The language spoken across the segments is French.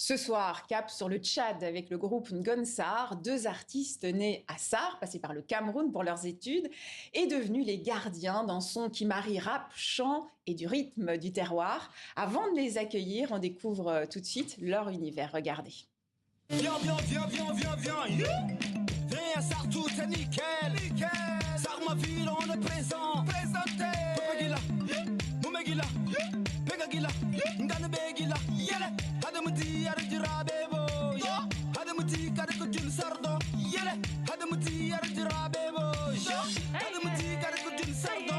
Ce soir, cap sur le Tchad avec le groupe Ngon Sarr, deux artistes nés à Sarr, passés par le Cameroun pour leurs études et devenus les gardiens d'un son qui marie rap, chant et du rythme du terroir. Avant de les accueillir, on découvre tout de suite leur univers. Regardez. Viens, yeah. Viens à Sarr, tout est nickel. Sarr, ma ville, on est présent. Présenté. Pepegila, Mumegila, Pegagila, Nganebegila, Yele, Hadamuti, Arjirabebo, Hadamuti, Karakujun Sardo, Yele, Hadamuti, Arjirabebo, Hadamuti, Karakujun Sardo,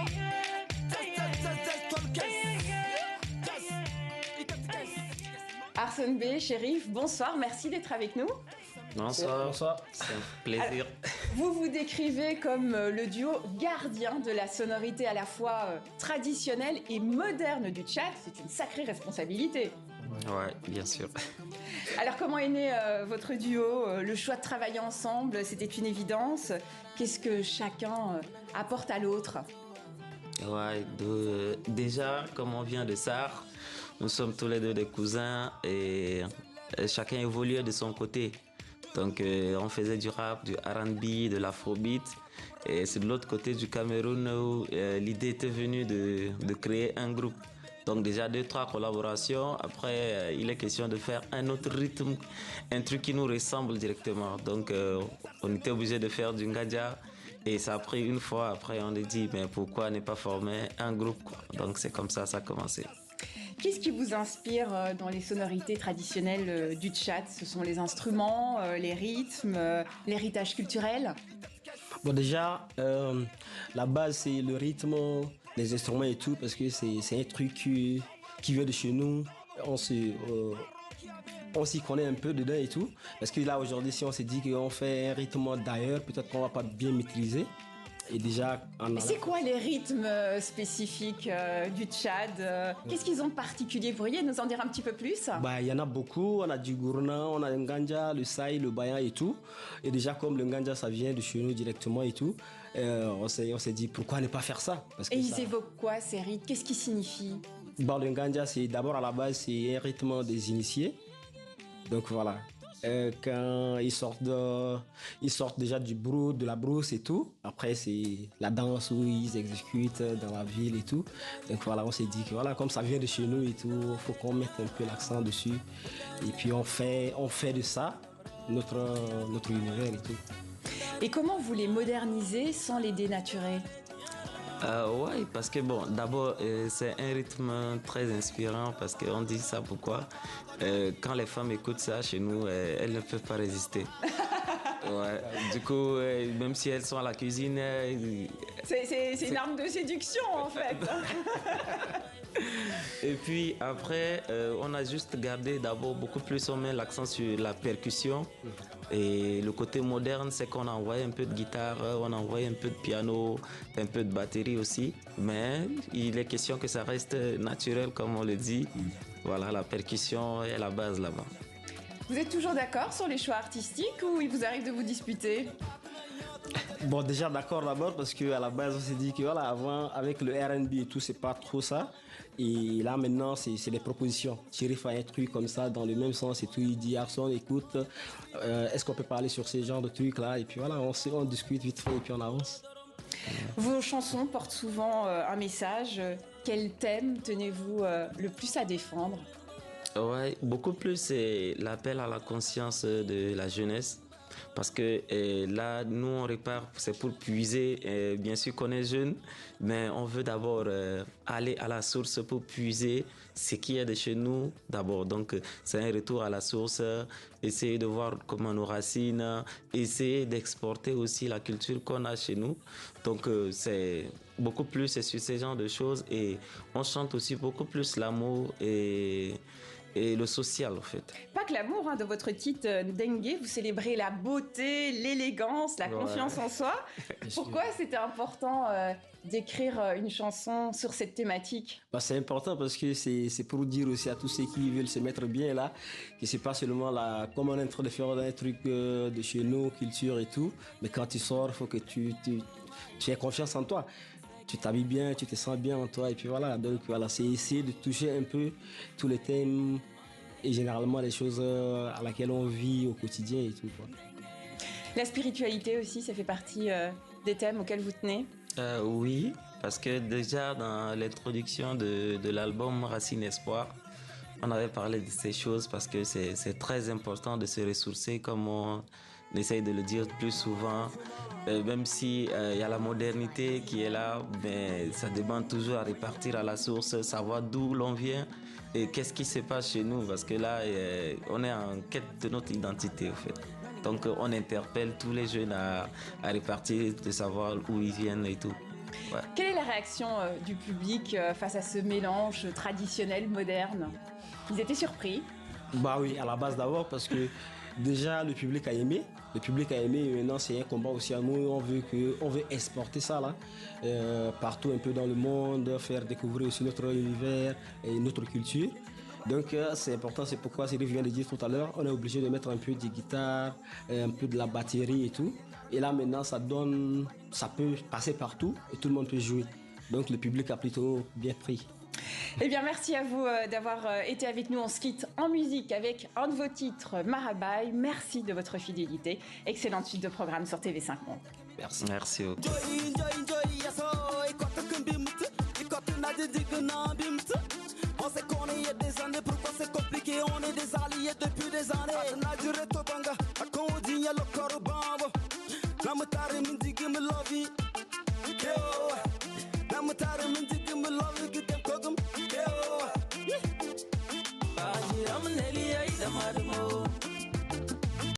Arsène B, Chérif, bonsoir, merci d'être avec nous. Bonsoir, bonsoir. C'est un plaisir. Alors, vous vous décrivez comme le duo gardien de la sonorité à la fois traditionnelle et moderne du Tchad. C'est une sacrée responsabilité. Ouais, bien sûr. Alors comment est né votre duo? Le choix de travailler ensemble, c'était une évidence. Qu'est-ce que chacun apporte à l'autre? Ouais, déjà, comme on vient de Sarr, nous sommes tous les deux des cousins et chacun évoluait de son côté. Donc on faisait du rap, du R&B, de l'afrobeat. Et c'est de l'autre côté du Cameroun où l'idée était venue de créer un groupe. Donc déjà 2-3 collaborations. Après, il est question de faire un autre rythme, un truc qui nous ressemble directement. Donc on était obligé de faire du Ngadja. Et ça a pris une fois. Après, on a dit, mais pourquoi ne pas former un groupe, quoi. Donc c'est comme ça a commencé. Qu'est-ce qui vous inspire dans les sonorités traditionnelles du Tchad? Ce sont les instruments, les rythmes, l'héritage culturel? Bon, déjà, la base, c'est le rythme, les instruments et tout, parce que c'est un truc qui vient de chez nous. On s'y connaît un peu dedans et tout. Parce que là, aujourd'hui, si on s'est dit qu'on fait un rythme d'ailleurs, peut-être qu'on va pas bien maîtriser. Et déjà, c'est quoi les rythmes spécifiques du Tchad? Qu'est-ce qu'ils ont de particulier? Vous pourriez nous en dire un petit peu plus? Il y en a beaucoup. On a du gourna, on a le nganja, le saï, le bayan et tout. Et déjà, comme le nganja, ça vient de chez nous directement et tout, on s'est dit pourquoi ne pas faire ça? Parce que et ils évoquent quoi, ces rythmes? Qu'est-ce qu'ils signifient? Le nganja, c'est d'abord à la base, c'est un rythme des initiés. Donc voilà. Quand ils sortent déjà du brou, de la brousse et tout. Après, c'est la danse où ils exécutent dans la ville et tout. Donc voilà, on s'est dit que voilà, comme ça vient de chez nous et tout, il faut qu'on mette un peu l'accent dessus. Et puis on fait de ça notre univers et tout. Et comment vous les modernisez sans les dénaturer? Ouais, parce que bon, d'abord, c'est un rythme très inspirant parce qu'on dit ça pourquoi? Quand les femmes écoutent ça chez nous, elles ne peuvent pas résister. Ouais, du coup, même si elles sont à la cuisine... c'est une arme de séduction en fait. Et puis après, on a juste gardé d'abord beaucoup plus, on met l'accent sur la percussion. Et le côté moderne, c'est qu'on a envoyé un peu de guitare, on a envoyé un peu de piano, un peu de batterie aussi. Mais il est question que ça reste naturel, comme on le dit. Voilà, la percussion est la base là-bas. Vous êtes toujours d'accord sur les choix artistiques ou il vous arrive de vous disputer? Bon, déjà d'accord d'abord parce qu'à la base on s'est dit que voilà, avant avec le R&B et tout, c'est pas trop ça. Et là maintenant c'est des propositions. Chérif a un truc comme ça dans le même sens et tout. Il dit Arson, écoute, est-ce qu'on peut parler sur ces genres de trucs là? Et puis voilà, on discute vite fait et puis on avance. Vos chansons portent souvent un message. Quel thème tenez-vous le plus à défendre? Ouais, beaucoup plus c'est l'appel à la conscience de la jeunesse. Parce que là, nous, on repart, c'est pour puiser. Bien sûr qu'on est jeune, mais on veut d'abord aller à la source pour puiser ce qui est de chez nous d'abord. Donc, c'est un retour à la source, essayer de voir comment nos racines, essayer d'exporter aussi la culture qu'on a chez nous. Donc, c'est beaucoup plus sur ce genre de choses. Et on chante aussi beaucoup plus l'amour et le social en fait. Pas que l'amour, hein, de votre titre Dengue, vous célébrez la beauté, l'élégance, la confiance en soi. Pourquoi c'était important d'écrire une chanson sur cette thématique? C'est important parce que c'est pour dire aussi à tous ceux qui veulent se mettre bien là, que c'est pas seulement là, comme on est en train de faire un truc de chez nous, culture et tout, mais quand tu sors, il faut que tu aies confiance en toi. Tu t'habilles bien, tu te sens bien en toi et puis voilà. Donc voilà, c'est essayer de toucher un peu tous les thèmes et généralement les choses à laquelle on vit au quotidien et tout, quoi. La spiritualité aussi, ça fait partie des thèmes auxquels vous tenez? Oui, parce que déjà dans l'introduction de l'album Racine Espoir, on avait parlé de ces choses parce que c'est très important de se ressourcer comme on essaye de le dire plus souvent. Même si il y a la modernité qui est là, mais ça demande toujours à repartir à la source, savoir d'où l'on vient et qu'est-ce qui se passe chez nous, parce que là, on est en quête de notre identité, en fait. Donc, on interpelle tous les jeunes à repartir, de savoir où ils viennent et tout. Ouais. Quelle est la réaction du public face à ce mélange traditionnel, moderne? Ils étaient surpris? Bah oui, à la base d'abord parce que déjà le public a aimé. Le public a aimé et maintenant c'est un combat aussi à nous. On veut exporter ça là, partout un peu dans le monde, faire découvrir aussi notre univers et notre culture. Donc c'est important, c'est pourquoi Cyril vient de dire tout à l'heure, on est obligé de mettre un peu de guitare, un peu de la batterie et tout. Et là maintenant ça peut passer partout et tout le monde peut jouer. Donc le public a plutôt bien pris. Eh bien, merci à vous d'avoir été avec nous. On se quitte en musique avec un de vos titres, Marabai. Merci de votre fidélité. Excellente suite de programme sur TV5 Monde. Merci. Merci. On s'est connu il y a des années, pourquoi c'est compliqué? On est des alliés depuis des années. Nadure Tobanga, Akodi Yalo Korobambo. Namatare Mindig me love you. Namatare Mindig me love you. Get them Kogum. I'm an Elia, I'm a